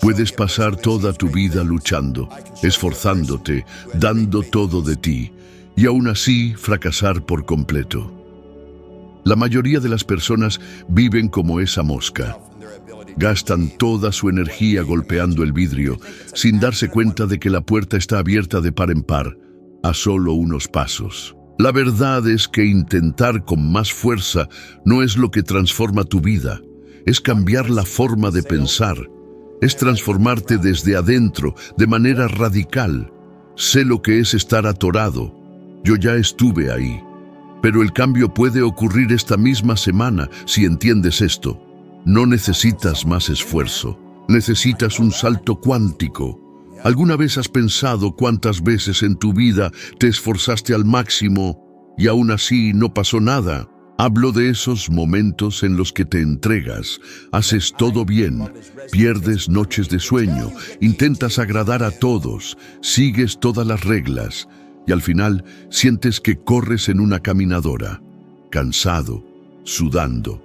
Puedes pasar toda tu vida luchando, esforzándote, dando todo de ti, y aún así fracasar por completo. La mayoría de las personas viven como esa mosca. Gastan toda su energía golpeando el vidrio, sin darse cuenta de que la puerta está abierta de par en par, a solo unos pasos. La verdad es que intentar con más fuerza no es lo que transforma tu vida. Es cambiar la forma de pensar. Es transformarte desde adentro, de manera radical. Sé lo que es estar atorado. Yo ya estuve ahí. Pero el cambio puede ocurrir esta misma semana si entiendes esto. No necesitas más esfuerzo. Necesitas un salto cuántico. ¿Alguna vez has pensado cuántas veces en tu vida te esforzaste al máximo y aún así no pasó nada? Hablo de esos momentos en los que te entregas, haces todo bien, pierdes noches de sueño, intentas agradar a todos, sigues todas las reglas y al final sientes que corres en una caminadora, cansado, sudando,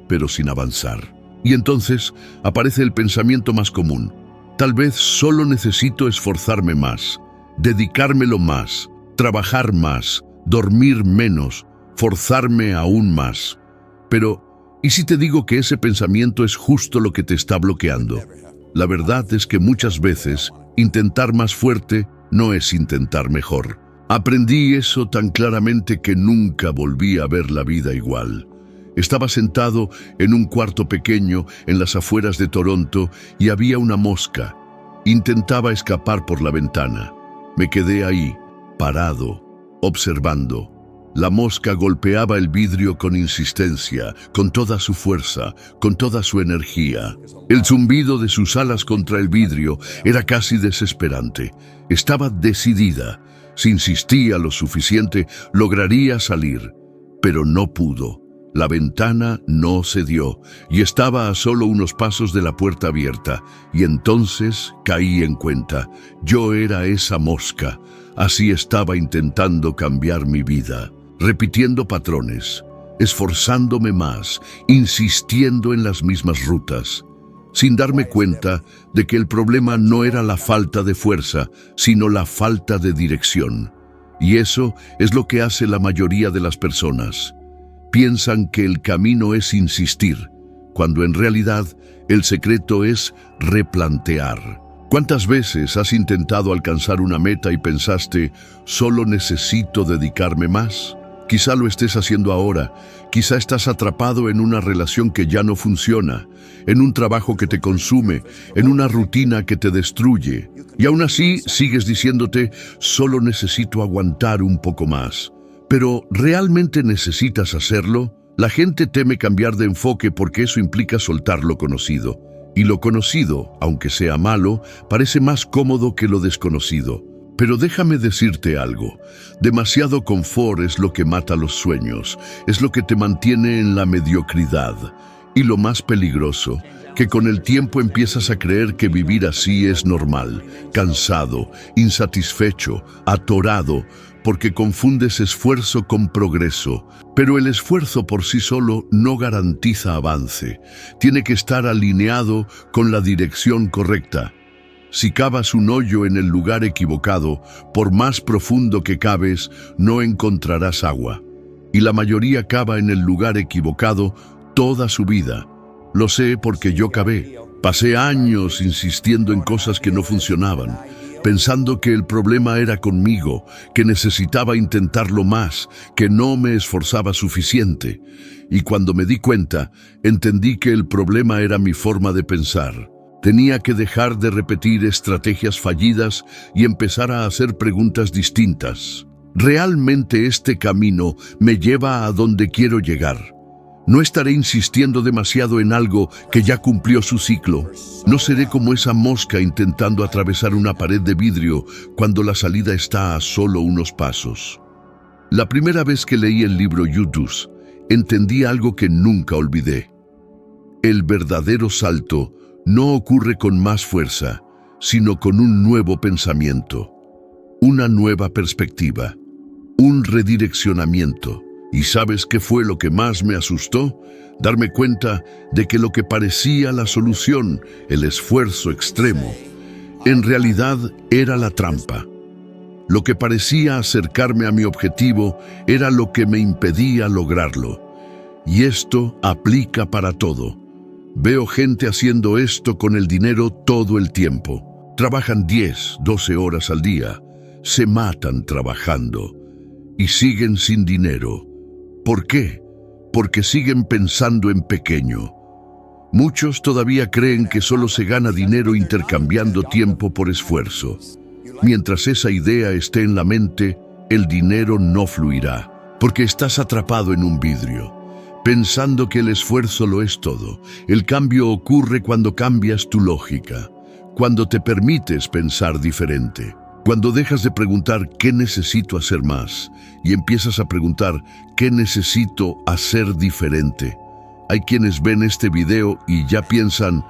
pero sin avanzar. Y entonces aparece el pensamiento más común. Tal vez solo necesito esforzarme más, dedicármelo más, trabajar más, dormir menos, forzarme aún más. Pero, ¿y si te digo que ese pensamiento es justo lo que te está bloqueando? La verdad es que muchas veces intentar más fuerte no es intentar mejor. Aprendí eso tan claramente que nunca volví a ver la vida igual. Estaba sentado en un cuarto pequeño en las afueras de Toronto y había una mosca. Intentaba escapar por la ventana. Me quedé ahí, parado, observando. La mosca golpeaba el vidrio con insistencia, con toda su fuerza, con toda su energía. El zumbido de sus alas contra el vidrio era casi desesperante. Estaba decidida. Si insistía lo suficiente, lograría salir. Pero no pudo. La ventana no cedió y estaba a solo unos pasos de la puerta abierta. Y entonces caí en cuenta. Yo era esa mosca. Así estaba intentando cambiar mi vida, repitiendo patrones, esforzándome más, insistiendo en las mismas rutas, sin darme cuenta de que el problema no era la falta de fuerza, sino la falta de dirección. Y eso es lo que hace la mayoría de las personas. Piensan que el camino es insistir, cuando en realidad el secreto es replantear. ¿Cuántas veces has intentado alcanzar una meta y pensaste, solo necesito dedicarme más? Quizá lo estés haciendo ahora, quizá estás atrapado en una relación que ya no funciona, en un trabajo que te consume, en una rutina que te destruye, y aún así sigues diciéndote, solo necesito aguantar un poco más. Pero, ¿realmente necesitas hacerlo? La gente teme cambiar de enfoque porque eso implica soltar lo conocido. Y lo conocido, aunque sea malo, parece más cómodo que lo desconocido. Pero déjame decirte algo. Demasiado confort es lo que mata los sueños, es lo que te mantiene en la mediocridad. Y lo más peligroso, que con el tiempo empiezas a creer que vivir así es normal, cansado, insatisfecho, atorado, porque confundes esfuerzo con progreso. Pero el esfuerzo por sí solo no garantiza avance. Tiene que estar alineado con la dirección correcta. Si cavas un hoyo en el lugar equivocado, por más profundo que caves, no encontrarás agua. Y la mayoría cava en el lugar equivocado toda su vida. Lo sé porque yo cavé. Pasé años insistiendo en cosas que no funcionaban, pensando que el problema era conmigo, que necesitaba intentarlo más, que no me esforzaba suficiente. Y cuando me di cuenta, entendí que el problema era mi forma de pensar. Tenía que dejar de repetir estrategias fallidas y empezar a hacer preguntas distintas. ¿Realmente este camino me lleva a donde quiero llegar? No estaré insistiendo demasiado en algo que ya cumplió su ciclo. No seré como esa mosca intentando atravesar una pared de vidrio cuando la salida está a solo unos pasos. La primera vez que leí el libro You-Do's, entendí algo que nunca olvidé. El verdadero salto no ocurre con más fuerza, sino con un nuevo pensamiento, una nueva perspectiva, un redireccionamiento. ¿Y sabes qué fue lo que más me asustó? Darme cuenta de que lo que parecía la solución, el esfuerzo extremo, en realidad era la trampa. Lo que parecía acercarme a mi objetivo era lo que me impedía lograrlo. Y esto aplica para todo. Veo gente haciendo esto con el dinero todo el tiempo. Trabajan 10, 12 horas al día. Se matan trabajando. Y siguen sin dinero. ¿Por qué? Porque siguen pensando en pequeño. Muchos todavía creen que solo se gana dinero intercambiando tiempo por esfuerzo. Mientras esa idea esté en la mente, el dinero no fluirá, porque estás atrapado en un vidrio, pensando que el esfuerzo lo es todo. El cambio ocurre cuando cambias tu lógica, cuando te permites pensar diferente, cuando dejas de preguntar ¿qué necesito hacer más? Y empiezas a preguntar ¿qué necesito hacer diferente? Hay quienes ven este video y ya piensan,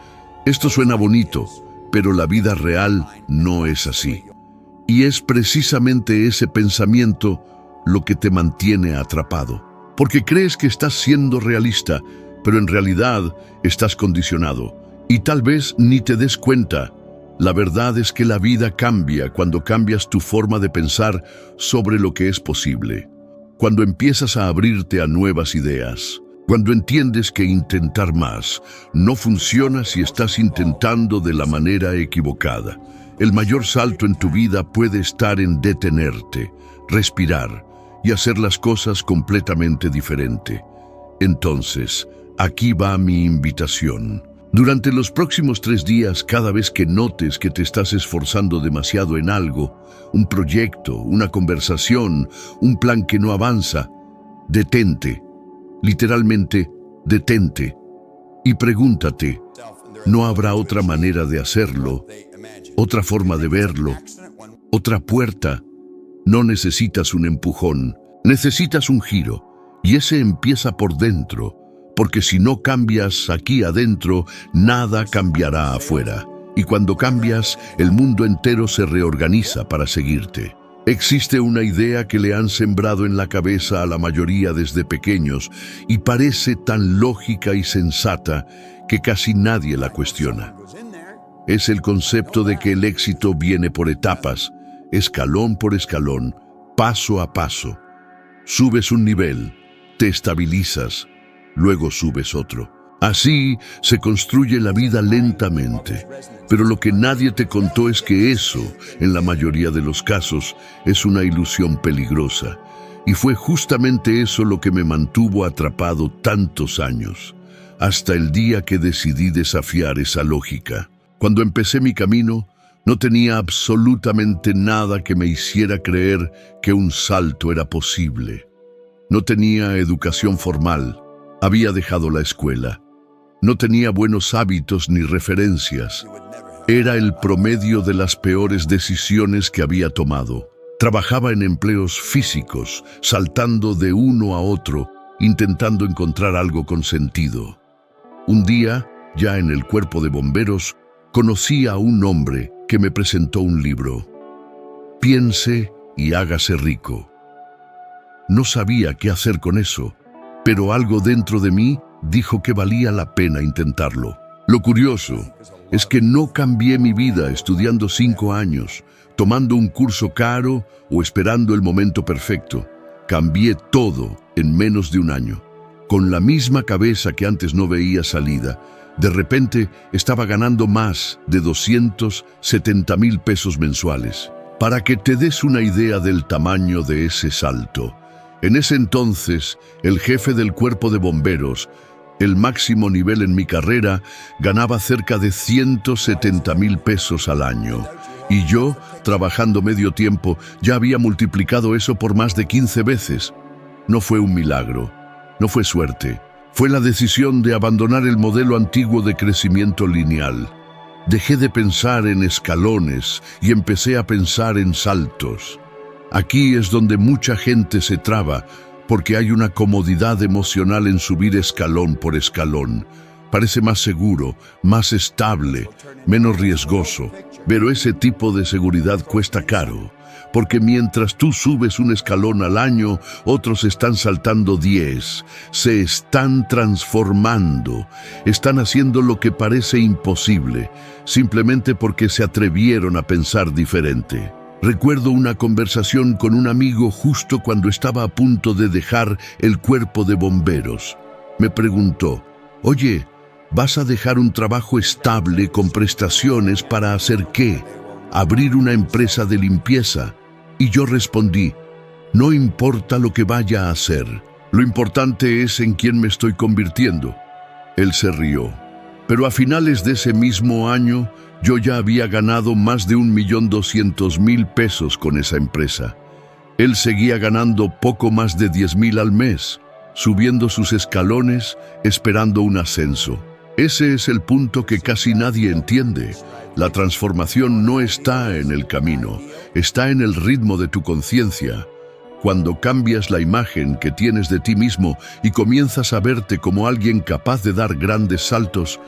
esto suena bonito, pero la vida real no es así. Y es precisamente ese pensamiento lo que te mantiene atrapado. Porque crees que estás siendo realista, pero en realidad estás condicionado. Y tal vez ni te des cuenta. La verdad es que la vida cambia cuando cambias tu forma de pensar sobre lo que es posible. Cuando empiezas a abrirte a nuevas ideas. Cuando entiendes que intentar más no funciona si estás intentando de la manera equivocada. El mayor salto en tu vida puede estar en detenerte, respirar y hacer las cosas completamente diferente. Entonces, aquí va mi invitación. Durante los próximos 3 días, cada vez que notes que te estás esforzando demasiado en algo, un proyecto, una conversación, un plan que no avanza, detente, literalmente, detente y pregúntate, ¿no habrá otra manera de hacerlo? ¿Otra forma de verlo? ¿Otra puerta? No necesitas un empujón, necesitas un giro, y ese empieza por dentro, porque si no cambias aquí adentro, nada cambiará afuera. Y cuando cambias, el mundo entero se reorganiza para seguirte. Existe una idea que le han sembrado en la cabeza a la mayoría desde pequeños, y parece tan lógica y sensata que casi nadie la cuestiona. Es el concepto de que el éxito viene por etapas, escalón por escalón, paso a paso. Subes un nivel, te estabilizas, luego subes otro. Así se construye la vida lentamente. Pero lo que nadie te contó es que eso, en la mayoría de los casos, es una ilusión peligrosa. Y fue justamente eso lo que me mantuvo atrapado tantos años, hasta el día que decidí desafiar esa lógica. Cuando empecé mi camino, no tenía absolutamente nada que me hiciera creer que un salto era posible. No tenía educación formal, había dejado la escuela. No tenía buenos hábitos ni referencias. Era el promedio de las peores decisiones que había tomado. Trabajaba en empleos físicos, saltando de uno a otro, intentando encontrar algo con sentido. Un día, ya en el cuerpo de bomberos, conocí a un hombre que me presentó un libro. Piense y hágase rico. No sabía qué hacer con eso, pero algo dentro de mí dijo que valía la pena intentarlo. Lo curioso es que no cambié mi vida estudiando 5 años, tomando un curso caro o esperando el momento perfecto. Cambié todo en menos de un año. Con la misma cabeza que antes no veía salida, de repente estaba ganando más de 270,000 pesos mensuales. Para que te des una idea del tamaño de ese salto, en ese entonces, el jefe del cuerpo de bomberos, el máximo nivel en mi carrera, ganaba cerca de 170,000 pesos al año. Y yo, trabajando medio tiempo, ya había multiplicado eso por más de 15 veces. No fue un milagro, no fue suerte. Fue la decisión de abandonar el modelo antiguo de crecimiento lineal. Dejé de pensar en escalones y empecé a pensar en saltos. Aquí es donde mucha gente se traba, porque hay una comodidad emocional en subir escalón por escalón. Parece más seguro, más estable, menos riesgoso. Pero ese tipo de seguridad cuesta caro, porque mientras tú subes un escalón al año, otros están saltando 10. Se están transformando, están haciendo lo que parece imposible, simplemente porque se atrevieron a pensar diferente. Recuerdo una conversación con un amigo justo cuando estaba a punto de dejar el cuerpo de bomberos. Me preguntó, oye, ¿vas a dejar un trabajo estable con prestaciones para hacer qué? ¿Abrir una empresa de limpieza? Y yo respondí, no importa lo que vaya a hacer, lo importante es en quién me estoy convirtiendo. Él se rió. Pero a finales de ese mismo año, yo ya había ganado más de 1.200.000 pesos con esa empresa. Él seguía ganando poco más de 10.000 al mes, subiendo sus escalones, esperando un ascenso. Ese es el punto que casi nadie entiende. La transformación no está en el camino, está en el ritmo de tu conciencia. Cuando cambias la imagen que tienes de ti mismo y comienzas a verte como alguien capaz de dar grandes saltos,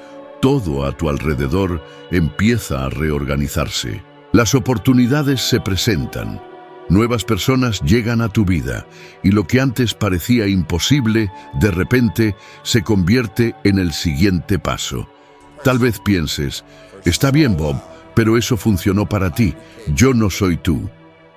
todo a tu alrededor empieza a reorganizarse. Las oportunidades se presentan. Nuevas personas llegan a tu vida y lo que antes parecía imposible, de repente se convierte en el siguiente paso. Tal vez pienses, está bien Bob, pero eso funcionó para ti, yo no soy tú.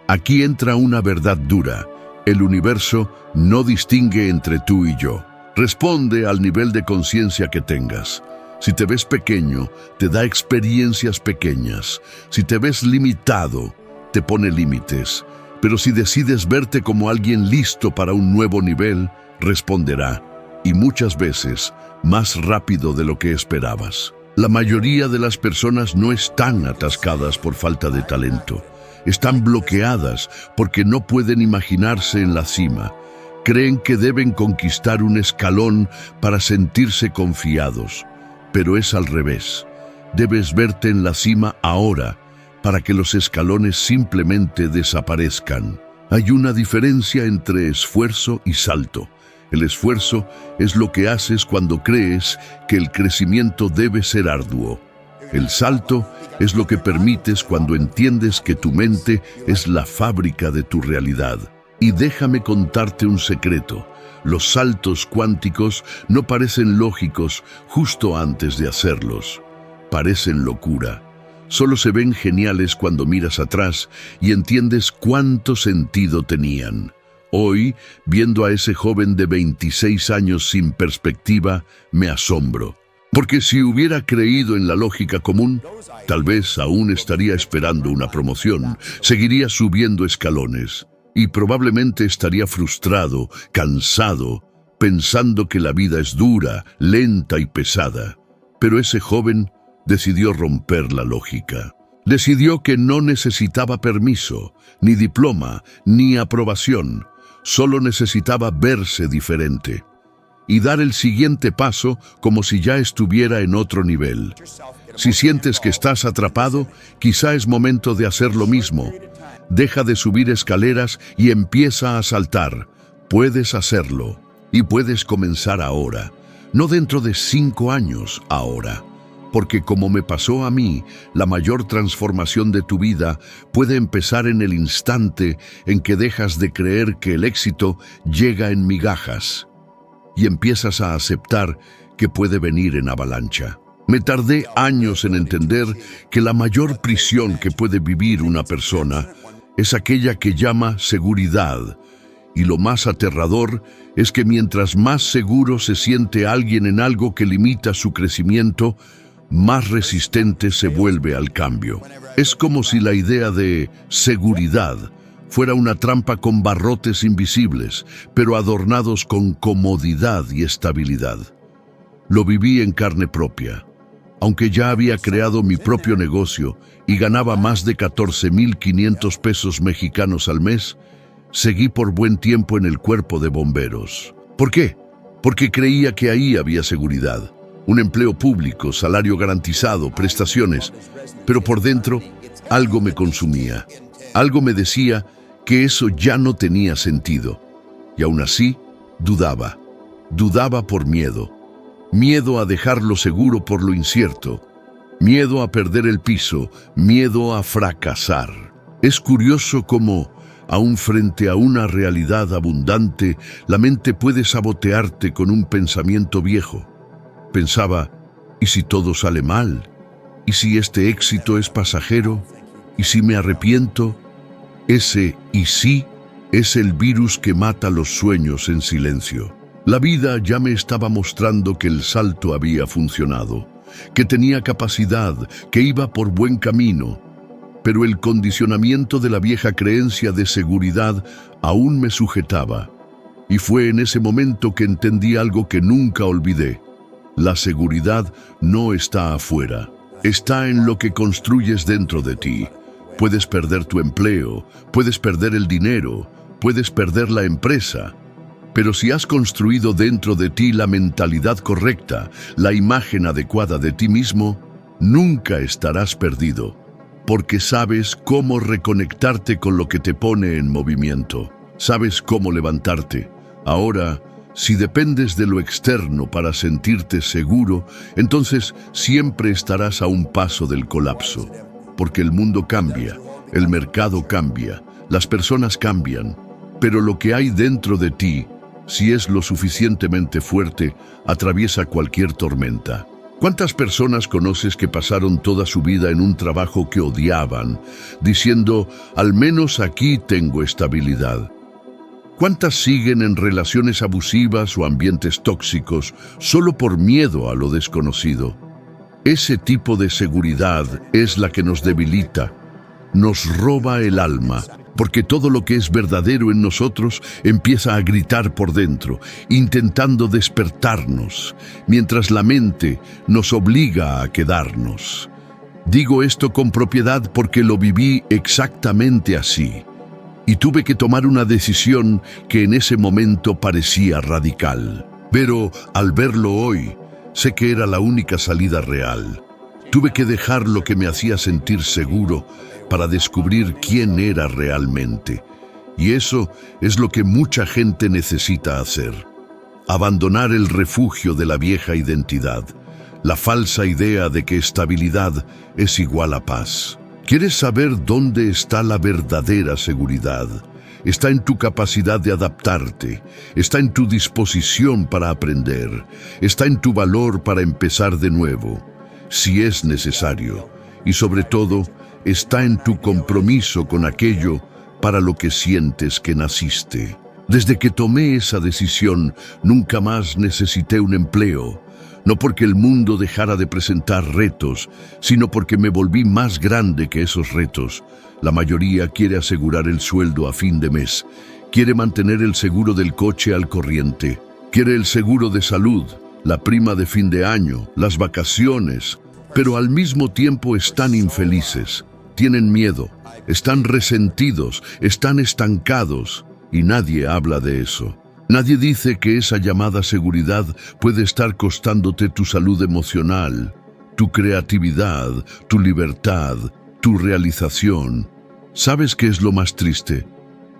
Aquí entra una verdad dura, el universo no distingue entre tú y yo. Responde al nivel de conciencia que tengas. Si te ves pequeño, te da experiencias pequeñas. Si te ves limitado, te pone límites. Pero si decides verte como alguien listo para un nuevo nivel, responderá, y muchas veces más rápido de lo que esperabas. La mayoría de las personas no están atascadas por falta de talento. Están bloqueadas porque no pueden imaginarse en la cima. Creen que deben conquistar un escalón para sentirse confiados. Pero es al revés. Debes verte en la cima ahora, para que los escalones simplemente desaparezcan. Hay una diferencia entre esfuerzo y salto. El esfuerzo es lo que haces cuando crees que el crecimiento debe ser arduo. El salto es lo que permites cuando entiendes que tu mente es la fábrica de tu realidad. Y déjame contarte un secreto. Los saltos cuánticos no parecen lógicos justo antes de hacerlos. Parecen locura. Solo se ven geniales cuando miras atrás y entiendes cuánto sentido tenían. Hoy, viendo a ese joven de 26 años sin perspectiva, me asombro. Porque si hubiera creído en la lógica común, tal vez aún estaría esperando una promoción, seguiría subiendo escalones y probablemente estaría frustrado, cansado, pensando que la vida es dura, lenta y pesada. Pero ese joven decidió romper la lógica. Decidió que no necesitaba permiso, ni diploma, ni aprobación. Solo necesitaba verse diferente y dar el siguiente paso como si ya estuviera en otro nivel. Si sientes que estás atrapado, quizá es momento de hacer lo mismo. Deja de subir escaleras y empieza a saltar. Puedes hacerlo y puedes comenzar ahora, no dentro de 5 años, ahora. Porque como me pasó a mí, la mayor transformación de tu vida puede empezar en el instante en que dejas de creer que el éxito llega en migajas y empiezas a aceptar que puede venir en avalancha. Me tardé años en entender que la mayor prisión que puede vivir una persona es aquella que llama seguridad. Y lo más aterrador es que mientras más seguro se siente alguien en algo que limita su crecimiento, más resistente se vuelve al cambio. Es como si la idea de seguridad fuera una trampa con barrotes invisibles, pero adornados con comodidad y estabilidad. Lo viví en carne propia. Aunque ya había creado mi propio negocio y ganaba más de 14.500 pesos mexicanos al mes, seguí por buen tiempo en el cuerpo de bomberos. ¿Por qué? Porque creía que ahí había seguridad. Un empleo público, salario garantizado, prestaciones. Pero por dentro, algo me consumía. Algo me decía que eso ya no tenía sentido. Y aún así, dudaba. Dudaba por miedo. miedo a dejar lo seguro por lo incierto, miedo a perder el piso, miedo a fracasar. Es curioso cómo, aún frente a una realidad abundante, la mente puede sabotearte con un pensamiento viejo. Pensaba, ¿y si todo sale mal? ¿Y si este éxito es pasajero? ¿Y si me arrepiento? Ese "y sí" es el virus que mata los sueños en silencio. La vida ya me estaba mostrando que el salto había funcionado, que tenía capacidad, que iba por buen camino, pero el condicionamiento de la vieja creencia de seguridad aún me sujetaba. Y fue en ese momento que entendí algo que nunca olvidé. La seguridad no está afuera, está en lo que construyes dentro de ti. Puedes perder tu empleo, puedes perder el dinero, puedes perder la empresa, pero si has construido dentro de ti la mentalidad correcta, la imagen adecuada de ti mismo, nunca estarás perdido, porque sabes cómo reconectarte con lo que te pone en movimiento, sabes cómo levantarte. Ahora, si dependes de lo externo para sentirte seguro, entonces siempre estarás a un paso del colapso, porque el mundo cambia, el mercado cambia, las personas cambian, pero lo que hay dentro de ti, si es lo suficientemente fuerte, atraviesa cualquier tormenta. ¿Cuántas personas conoces que pasaron toda su vida en un trabajo que odiaban, diciendo, al menos aquí tengo estabilidad? ¿Cuántas siguen en relaciones abusivas o ambientes tóxicos solo por miedo a lo desconocido? Ese tipo de seguridad es la que nos debilita, nos roba el alma, porque todo lo que es verdadero en nosotros empieza a gritar por dentro, intentando despertarnos, mientras la mente nos obliga a quedarnos. Digo esto con propiedad porque lo viví exactamente así, y tuve que tomar una decisión que en ese momento parecía radical. Pero al verlo hoy, sé que era la única salida real. Tuve que dejar lo que me hacía sentir seguro para descubrir quién era realmente. Y eso es lo que mucha gente necesita hacer. Abandonar el refugio de la vieja identidad, la falsa idea de que estabilidad es igual a paz. ¿Quieres saber dónde está la verdadera seguridad? Está en tu capacidad de adaptarte, está en tu disposición para aprender, está en tu valor para empezar de nuevo, si es necesario, y sobre todo, está en tu compromiso con aquello para lo que sientes que naciste. Desde que tomé esa decisión, nunca más necesité un empleo, no porque el mundo dejara de presentar retos, sino porque me volví más grande que esos retos. La mayoría quiere asegurar el sueldo a fin de mes, quiere mantener el seguro del coche al corriente, quiere el seguro de salud, la prima de fin de año, las vacaciones, pero al mismo tiempo están infelices, tienen miedo, están resentidos, están estancados, y nadie habla de eso. Nadie dice que esa llamada seguridad puede estar costándote tu salud emocional, tu creatividad, tu libertad, tu realización. ¿Sabes qué es lo más triste?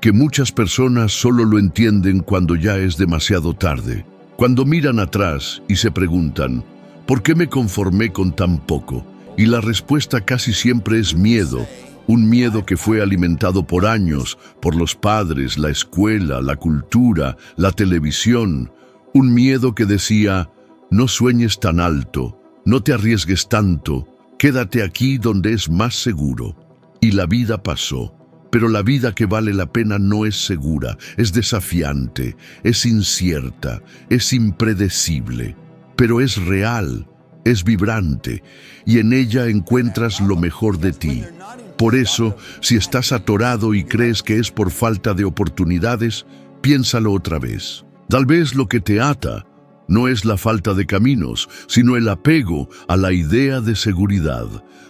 Que muchas personas solo lo entienden cuando ya es demasiado tarde. Cuando miran atrás y se preguntan, ¿por qué me conformé con tan poco? Y la respuesta casi siempre es miedo. Un miedo que fue alimentado por años, por los padres, la escuela, la cultura, la televisión. Un miedo que decía, no sueñes tan alto, no te arriesgues tanto, quédate aquí donde es más seguro. Y la vida pasó, pero la vida que vale la pena no es segura, es desafiante, es incierta, es impredecible, pero es real, es vibrante, y en ella encuentras lo mejor de ti. Por eso, si estás atorado y crees que es por falta de oportunidades, piénsalo otra vez. Tal vez lo que te ata no es la falta de caminos, sino el apego a la idea de seguridad.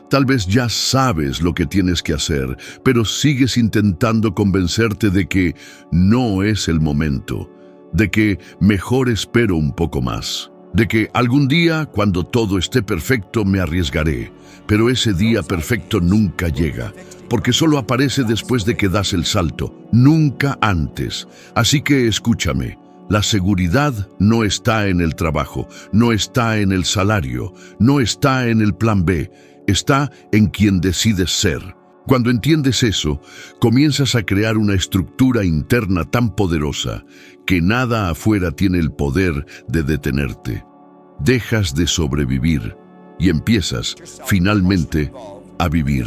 Tal vez ya sabes lo que tienes que hacer, pero sigues intentando convencerte de que no es el momento, de que mejor espero un poco más, de que algún día, cuando todo esté perfecto, me arriesgaré. Pero ese día perfecto nunca llega, porque solo aparece después de que das el salto, nunca antes. Así que escúchame, La seguridad no está en el trabajo, no está en el salario, no está en el plan B, está en quien decides ser. Cuando entiendes eso, comienzas a crear una estructura interna tan poderosa que nada afuera tiene el poder de detenerte. Dejas de sobrevivir y empiezas, finalmente, a vivir.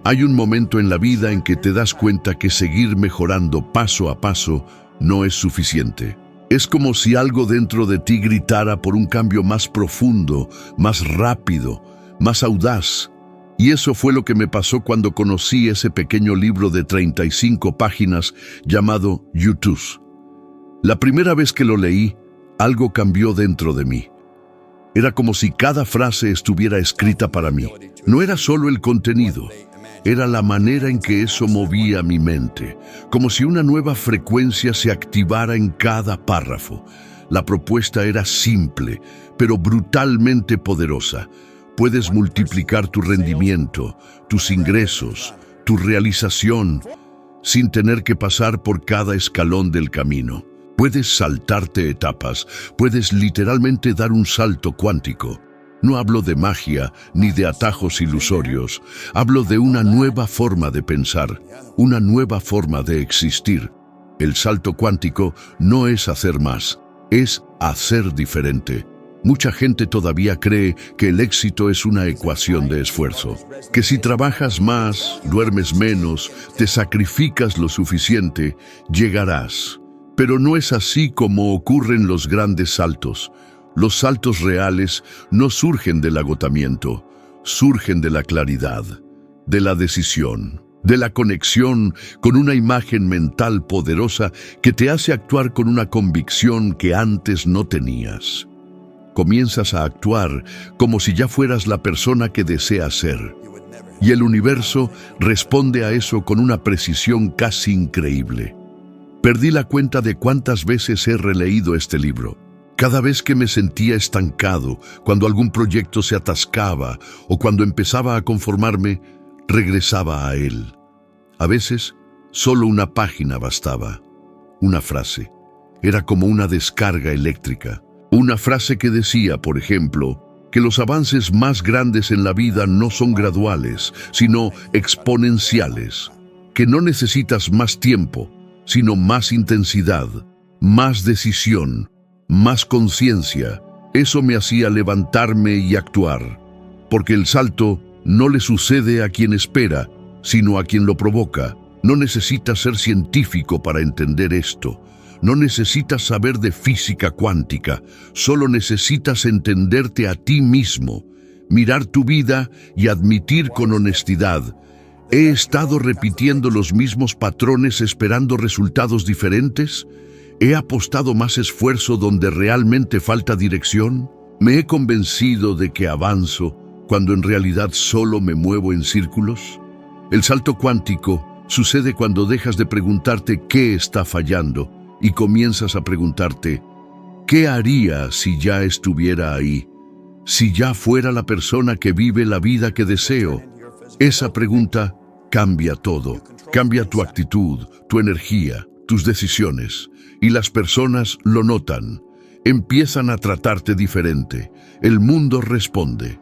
Hay un momento en la vida en que te das cuenta que seguir mejorando paso a paso no es suficiente. Es como si algo dentro de ti gritara por un cambio más profundo, más rápido, más audaz. Y eso fue lo que me pasó cuando conocí ese pequeño libro de 35 páginas llamado YouTube. La primera vez que lo leí, algo cambió dentro de mí. Era como si cada frase estuviera escrita para mí. No era solo el contenido, era la manera en que eso movía mi mente, como si una nueva frecuencia se activara en cada párrafo. La propuesta era simple, pero brutalmente poderosa. Puedes multiplicar tu rendimiento, tus ingresos, tu realización, sin tener que pasar por cada escalón del camino. Puedes saltarte etapas, puedes literalmente dar un salto cuántico. No hablo de magia ni de atajos ilusorios, hablo de una nueva forma de pensar, una nueva forma de existir. El salto cuántico no es hacer más, es hacer diferente. Mucha gente todavía cree que el éxito es una ecuación de esfuerzo, que si trabajas más, duermes menos, te sacrificas lo suficiente, llegarás. Pero no es así como ocurren los grandes saltos. Los saltos reales no surgen del agotamiento, surgen de la claridad, de la decisión, de la conexión con una imagen mental poderosa que te hace actuar con una convicción que antes no tenías. Comienzas a actuar como si ya fueras la persona que deseas ser. Y el universo responde a eso con una precisión casi increíble. Perdí la cuenta de cuántas veces he releído este libro. Cada vez que me sentía estancado, cuando algún proyecto se atascaba o cuando empezaba a conformarme, regresaba a él. A veces, solo una página bastaba. Una frase. Era como una descarga eléctrica. Una frase que decía, por ejemplo, que los avances más grandes en la vida no son graduales, sino exponenciales. Que no necesitas más tiempo, sino más intensidad, más decisión, más conciencia. Eso me hacía levantarme y actuar, porque el salto no le sucede a quien espera, sino a quien lo provoca. No necesitas ser científico para entender esto. No necesitas saber de física cuántica, solo necesitas entenderte a ti mismo, mirar tu vida y admitir con honestidad: ¿he estado repitiendo los mismos patrones esperando resultados diferentes? ¿He apostado más esfuerzo donde realmente falta dirección? ¿Me he convencido de que avanzo cuando en realidad solo me muevo en círculos? El salto cuántico sucede cuando dejas de preguntarte qué está fallando y comienzas a preguntarte: ¿qué haría si ya estuviera ahí? Si ya fuera la persona que vive la vida que deseo. Esa pregunta cambia todo. Cambia tu actitud, tu energía, tus decisiones. Y las personas lo notan. Empiezan a tratarte diferente. El mundo responde.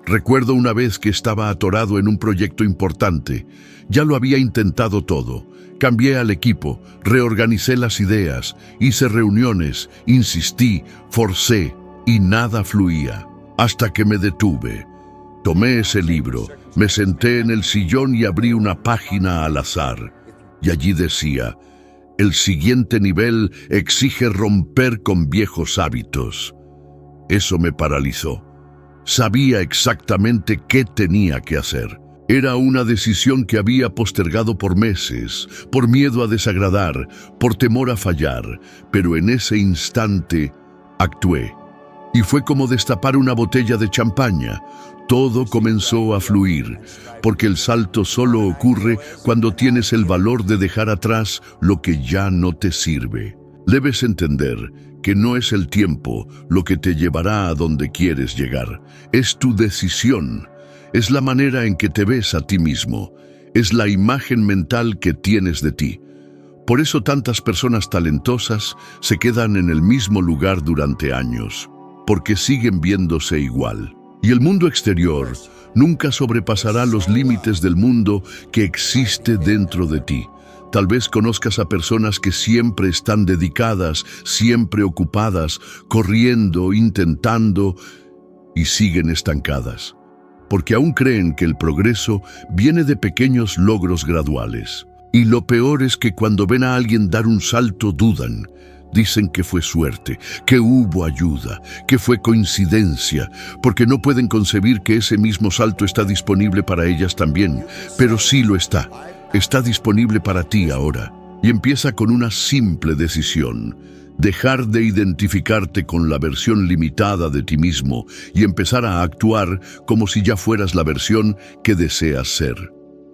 Recuerdo una vez que estaba atorado en un proyecto importante. Ya lo había intentado todo. Cambié al equipo, reorganicé las ideas, hice reuniones, insistí, forcé y nada fluía. Hasta que me detuve. Tomé ese libro, me senté en el sillón y abrí una página al azar. Y allí decía: el siguiente nivel exige romper con viejos hábitos. Eso me paralizó. Sabía exactamente qué tenía que hacer. Era una decisión que había postergado por meses, por miedo a desagradar, por temor a fallar, pero en ese instante actué. Y fue como destapar una botella de champaña. Todo comenzó a fluir, porque el salto solo ocurre cuando tienes el valor de dejar atrás lo que ya no te sirve. Debes entender que no es el tiempo lo que te llevará a donde quieres llegar. Es tu decisión. Es la manera en que te ves a ti mismo. Es la imagen mental que tienes de ti. Por eso tantas personas talentosas se quedan en el mismo lugar durante años, porque siguen viéndose igual. Y el mundo exterior nunca sobrepasará los límites del mundo que existe dentro de ti. Tal vez conozcas a personas que siempre están dedicadas, siempre ocupadas, corriendo, intentando, y siguen estancadas, porque aún creen que el progreso viene de pequeños logros graduales. Y lo peor es que cuando ven a alguien dar un salto dudan. Dicen que fue suerte, que hubo ayuda, que fue coincidencia, porque no pueden concebir que ese mismo salto está disponible para ellas también. Pero sí lo está. Está disponible para ti ahora. Y empieza con una simple decisión. Dejar de identificarte con la versión limitada de ti mismo y empezar a actuar como si ya fueras la versión que deseas ser.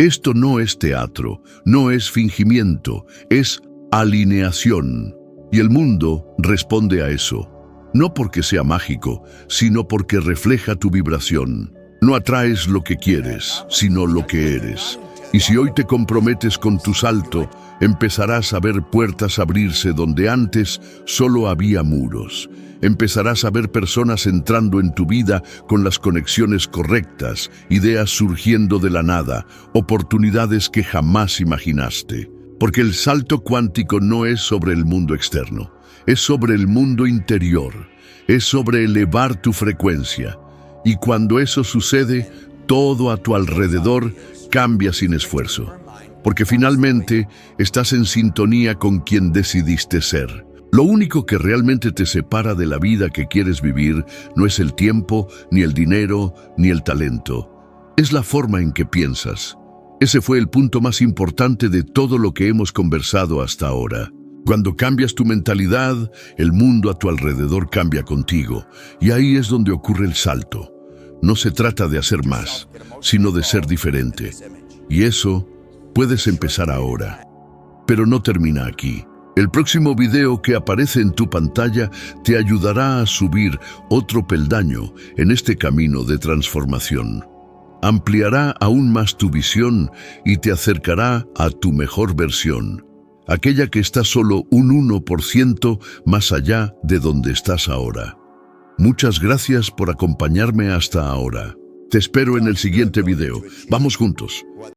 Esto no es teatro, no es fingimiento, es alineación. Y el mundo responde a eso, no porque sea mágico, sino porque refleja tu vibración. No atraes lo que quieres, sino lo que eres. Y si hoy te comprometes con tu salto, empezarás a ver puertas abrirse donde antes solo había muros. Empezarás a ver personas entrando en tu vida con las conexiones correctas, ideas surgiendo de la nada, oportunidades que jamás imaginaste. Porque el salto cuántico no es sobre el mundo externo, es sobre el mundo interior, es sobre elevar tu frecuencia. Y cuando eso sucede, todo a tu alrededor cambia sin esfuerzo, porque finalmente estás en sintonía con quien decidiste ser. Lo único que realmente te separa de la vida que quieres vivir no es el tiempo, ni el dinero, ni el talento. Es la forma en que piensas. Ese fue el punto más importante de todo lo que hemos conversado hasta ahora. Cuando cambias tu mentalidad, el mundo a tu alrededor cambia contigo, y ahí es donde ocurre el salto. No se trata de hacer más, sino de ser diferente. Y eso puedes empezar ahora. Pero no termina aquí. El próximo video que aparece en tu pantalla te ayudará a subir otro peldaño en este camino de transformación. Ampliará aún más tu visión y te acercará a tu mejor versión, aquella que está solo un 1% más allá de donde estás ahora. Muchas gracias por acompañarme hasta ahora. Te espero en el siguiente video. Vamos juntos.